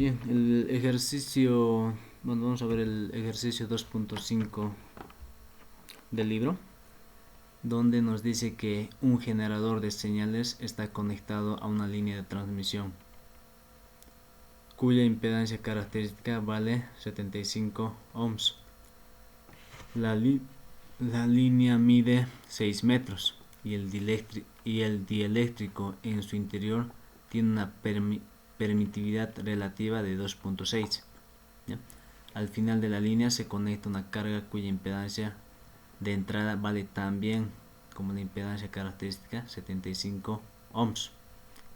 Bien, el ejercicio, bueno, vamos a ver el ejercicio 2.5 del libro, donde nos dice que un generador de señales está conectado a una línea de transmisión, cuya impedancia característica vale 75 ohms. La línea mide 6 metros y el dieléctrico en su interior tiene una permitividad relativa de 2.6. Al final de la línea se conecta una carga cuya impedancia de entrada vale también como la impedancia característica 75 ohms,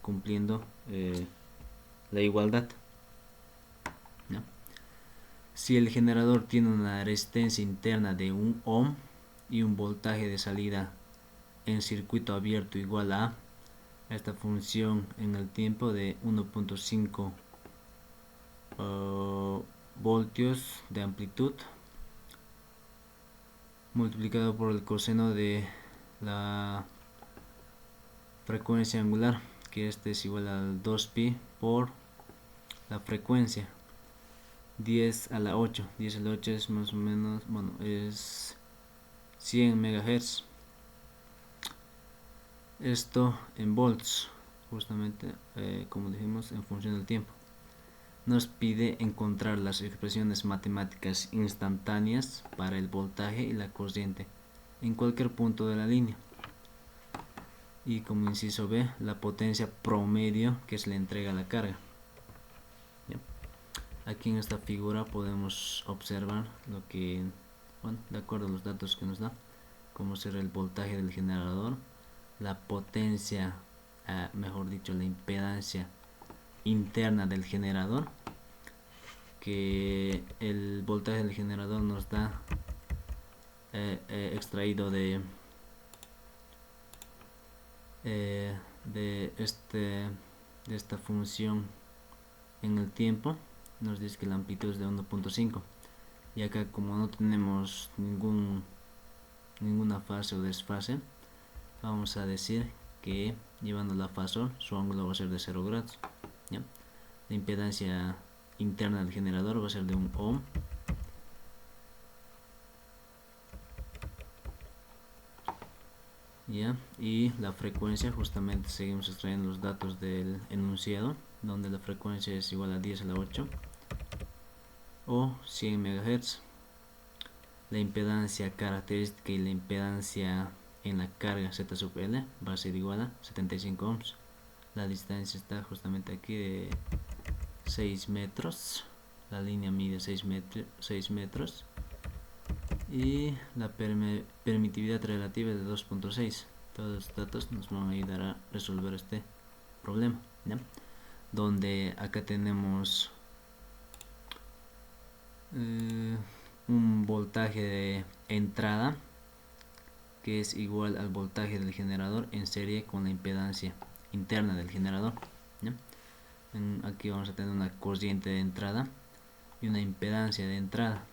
cumpliendo la igualdad, ¿no? Si el generador tiene una resistencia interna de 1 ohm y un voltaje de salida en circuito abierto igual a esta función en el tiempo de 1.5 voltios de amplitud multiplicado por el coseno de la frecuencia angular, que este es igual al 2pi por la frecuencia 10 a la 8. 10 a la 8 es más o menos, bueno, es 100 MHz. Esto en volts, justamente como dijimos, en función del tiempo. Nos pide encontrar las expresiones matemáticas instantáneas para el voltaje y la corriente en cualquier punto de la línea. Y como inciso B, la potencia promedio que se le entrega a la carga. ¿Ya? Aquí en esta figura podemos observar lo que, bueno, de acuerdo a los datos que nos da, como será el voltaje del generador, la potencia, mejor dicho, la impedancia interna del generador, que el voltaje del generador nos da extraído de esta función en el tiempo. Nos dice que la amplitud es de 1.5 y acá, como no tenemos ninguna fase o desfase, vamos a decir que llevando la fasor su ángulo va a ser de 0 grados, ¿ya? La impedancia interna del generador va a ser de 1 ohm, ¿ya? Y la frecuencia, justamente seguimos extrayendo los datos del enunciado, donde la frecuencia es igual a 10 a la 8 o 100 MHz. La impedancia característica y la impedancia en la carga Z sub L va a ser igual a 75 ohms. La distancia está justamente aquí de 6 metros. La línea mide 6 metros y la permitividad relativa es de 2.6. Todos los datos nos van a ayudar a resolver este problema, ¿ya? Donde acá tenemos un voltaje de entrada que es igual al voltaje del generador en serie con la impedancia interna del generador, ¿ya? Aquí vamos a tener una corriente de entrada y una impedancia de entrada.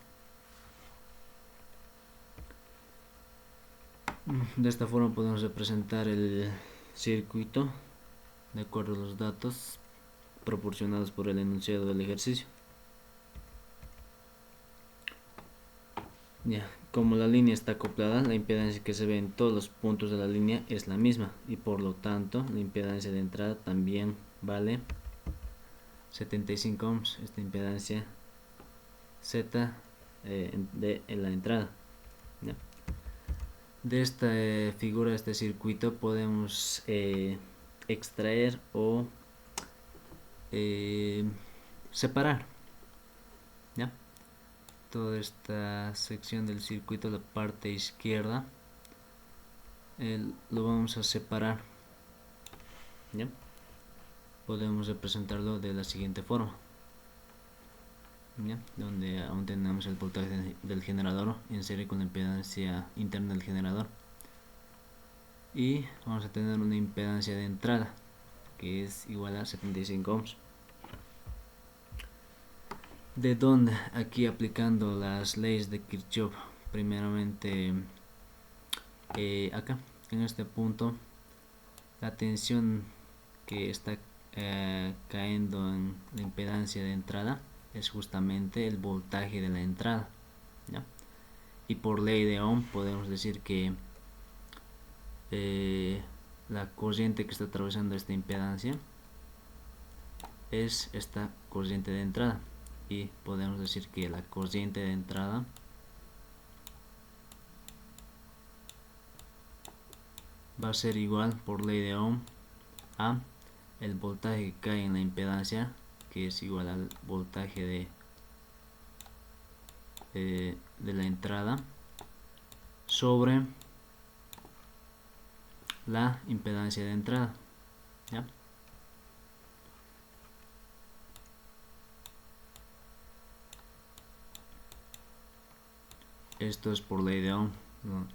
De esta forma podemos representar el circuito de acuerdo a los datos proporcionados por el enunciado del ejercicio. Ya, como la línea está acoplada, la impedancia que se ve en todos los puntos de la línea es la misma y por lo tanto la impedancia de entrada también vale 75 ohms, esta impedancia Z en la entrada, ¿ya? De esta figura, de este circuito, podemos extraer o separar, ¿ya? Toda esta sección del circuito, la parte izquierda, lo vamos a separar, ¿ya? Podemos representarlo de la siguiente forma, ¿ya? Donde aún tenemos el voltaje del generador en serie con la impedancia interna del generador y vamos a tener una impedancia de entrada que es igual a 75 ohms. ¿De dónde? Aquí aplicando las leyes de Kirchhoff. Primeramente acá en este punto la tensión que está cayendo en la impedancia de entrada es justamente el voltaje de la entrada, ¿ya? Y por ley de Ohm podemos decir que la corriente que está atravesando esta impedancia es esta corriente de entrada, y podemos decir que la corriente de entrada va a ser igual por ley de Ohm a el voltaje que cae en la impedancia, que es igual al voltaje de la entrada sobre la impedancia de entrada, ¿ya? Esto es por ley de Ohm, ¿no?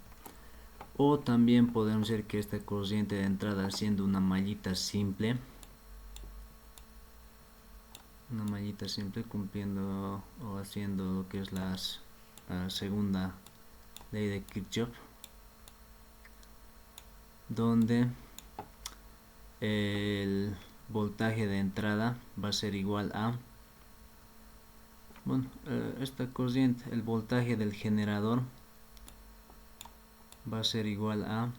O también podemos decir que esta corriente de entrada, haciendo una mallita simple, cumpliendo o haciendo lo que es la segunda ley de Kirchhoff, donde el voltaje de entrada va a ser igual a, bueno, esta corriente, el voltaje del generador va a ser igual a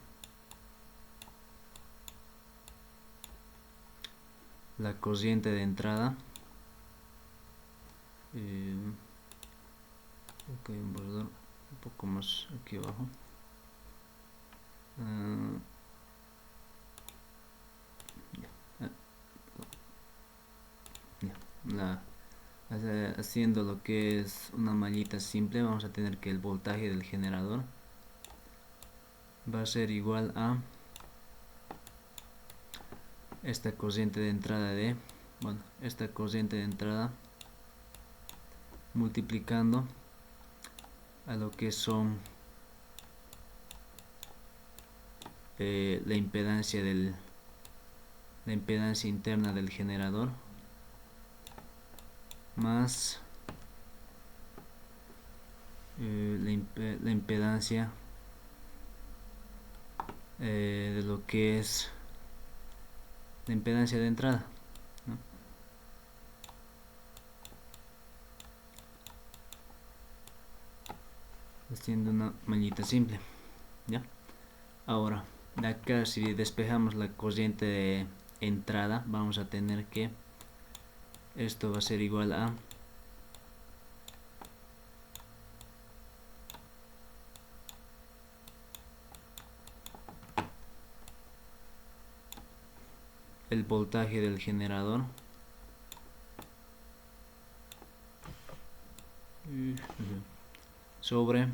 la corriente de entrada. Ok, un borrador un poco más aquí abajo. Haciendo lo que es una mallita simple, vamos a tener que el voltaje del generador va a ser igual a esta corriente de entrada esta corriente de entrada multiplicando a lo que son la impedancia interna del generador más la impedancia de lo que es la impedancia de entrada, ¿no? Haciendo una mallita simple, ¿ya? Ahora, de acá, si despejamos la corriente de entrada, vamos a tener que esto va a ser igual a el voltaje del generador sobre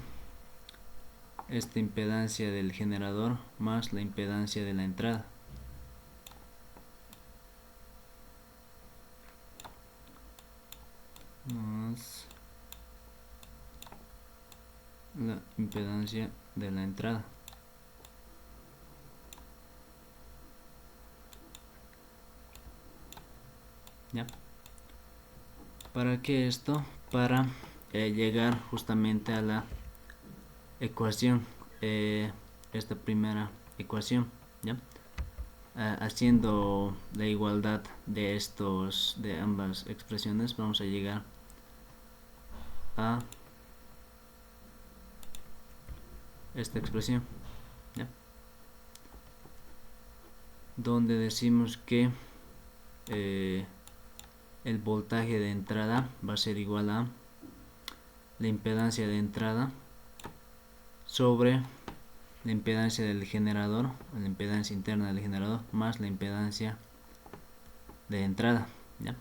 esta impedancia del generador más la impedancia de la entrada. Más la impedancia de la entrada. ¿Ya? ¿Para qué esto? Para llegar justamente a la ecuación, esta primera ecuación, ¿ya? Haciendo la igualdad de ambas expresiones, vamos a llegar a esta expresión, ¿ya? Donde decimos que el voltaje de entrada va a ser igual a la impedancia de entrada sobre la impedancia del generador, la impedancia interna del generador más la impedancia de entrada, ¿ya?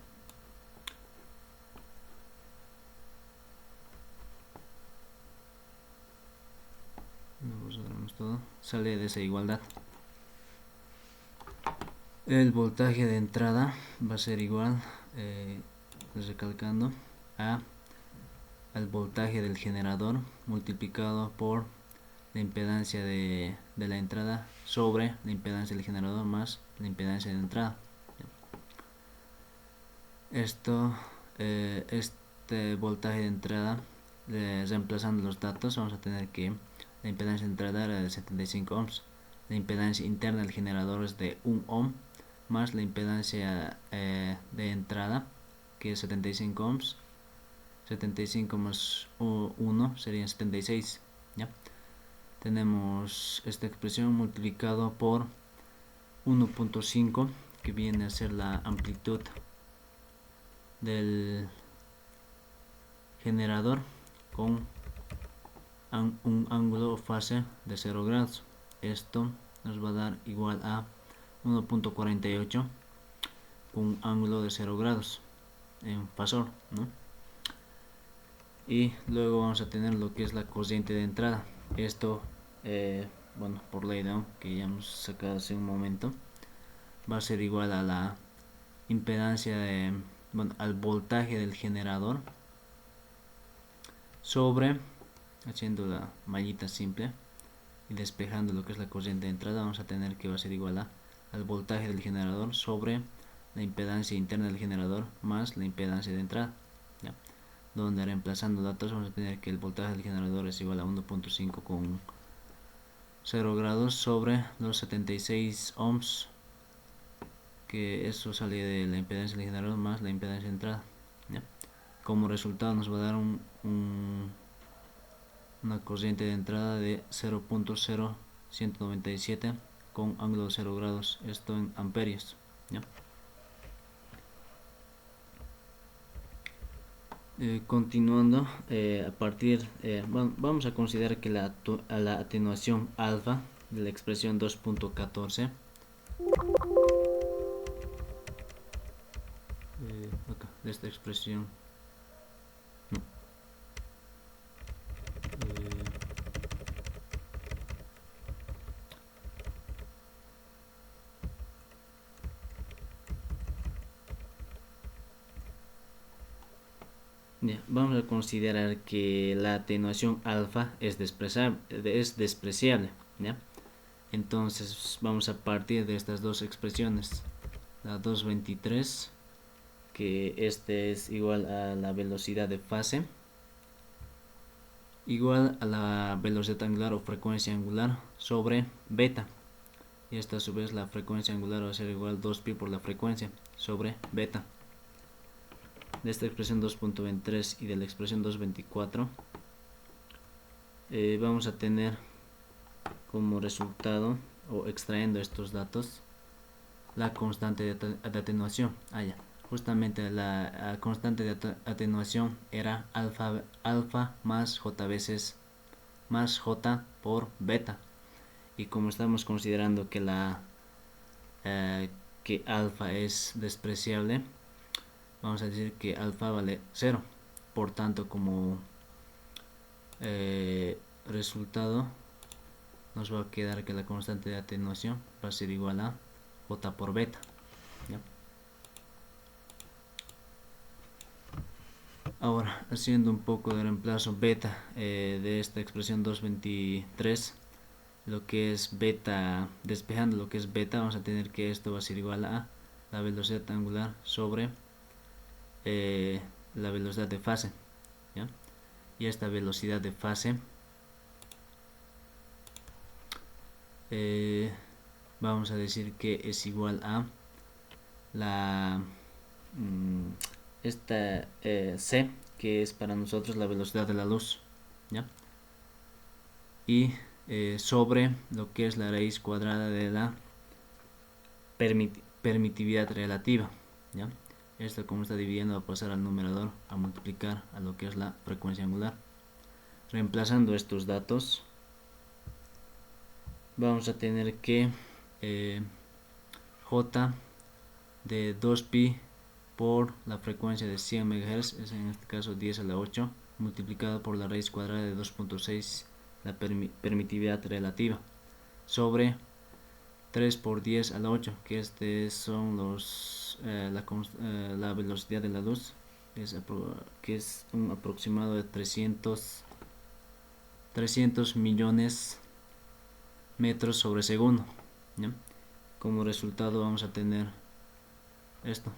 Todo sale de esa igualdad. El voltaje de entrada va a ser igual, recalcando, al voltaje del generador multiplicado por la impedancia de la entrada sobre la impedancia del generador más la impedancia de entrada. Este voltaje de entrada, reemplazando los datos, vamos a tener que la impedancia de entrada era de 75 ohms, la impedancia interna del generador es de 1 ohm, más la impedancia de entrada, que es 75 ohms. 75 más 1 serían 76, ¿ya? Tenemos esta expresión multiplicado por 1.5, que viene a ser la amplitud del generador con un ángulo o fase de 0 grados. Esto nos va a dar igual a 1.48 con un ángulo de 0 grados en fasor, ¿no? Y luego vamos a tener lo que es la corriente de entrada. Esto, bueno, por ley, ¿no?, que ya hemos sacado hace un momento, va a ser igual a la impedancia bueno, al voltaje del generador sobre, haciendo la mallita simple y despejando lo que es la corriente de entrada, vamos a tener que va a ser igual al voltaje del generador sobre la impedancia interna del generador más la impedancia de entrada, ¿ya? Donde reemplazando datos vamos a tener que el voltaje del generador es igual a 1.5 con 0 grados sobre los 76 ohms, que eso sale de la impedancia del generador más la impedancia de entrada, ¿ya? Como resultado nos va a dar una corriente de entrada de 0.0197 con ángulo de 0 grados, esto en amperios, ¿ya? Continuando, a partir, vamos a considerar que la atenuación alfa de la expresión 2.14, acá, de esta expresión, no, vamos a considerar que la atenuación alfa es despreciable, ¿ya? Entonces vamos a partir de estas dos expresiones, la 223, que este es igual a la velocidad de fase, igual a la velocidad angular o frecuencia angular sobre beta, y esta a su vez la frecuencia angular va a ser igual a 2pi por la frecuencia sobre beta. De esta expresión 2.23 y de la expresión 2.24 vamos a tener como resultado, o extrayendo estos datos, la constante de atenuación. Justamente la constante de atenuación era alfa más j veces más j por beta, y como estamos considerando que que alfa es despreciable, vamos a decir que alfa vale 0. Por tanto, como resultado nos va a quedar que la constante de atenuación va a ser igual a j por beta, ¿ya? Ahora, haciendo un poco de reemplazo beta de esta expresión 2.23, lo que es beta, despejando lo que es beta, vamos a tener que esto va a ser igual a la velocidad angular sobre la velocidad de fase, ¿ya? Y esta velocidad de fase vamos a decir que es igual a la esta c, que es para nosotros la velocidad de la luz, ¿ya? Y sobre lo que es la raíz cuadrada de la permitividad relativa, ¿ya? Esto, como está dividiendo, va a pasar al numerador a multiplicar a lo que es la frecuencia angular. Reemplazando estos datos, vamos a tener que j de 2pi por la frecuencia de 100 MHz, es en este caso 10 a la 8, multiplicado por la raíz cuadrada de 2.6, la permitividad relativa, sobre 3 por 10 a la 8, que son la velocidad de la luz, que es un aproximado de 300 millones metros sobre segundo, ¿ya? Como resultado vamos a tener esto.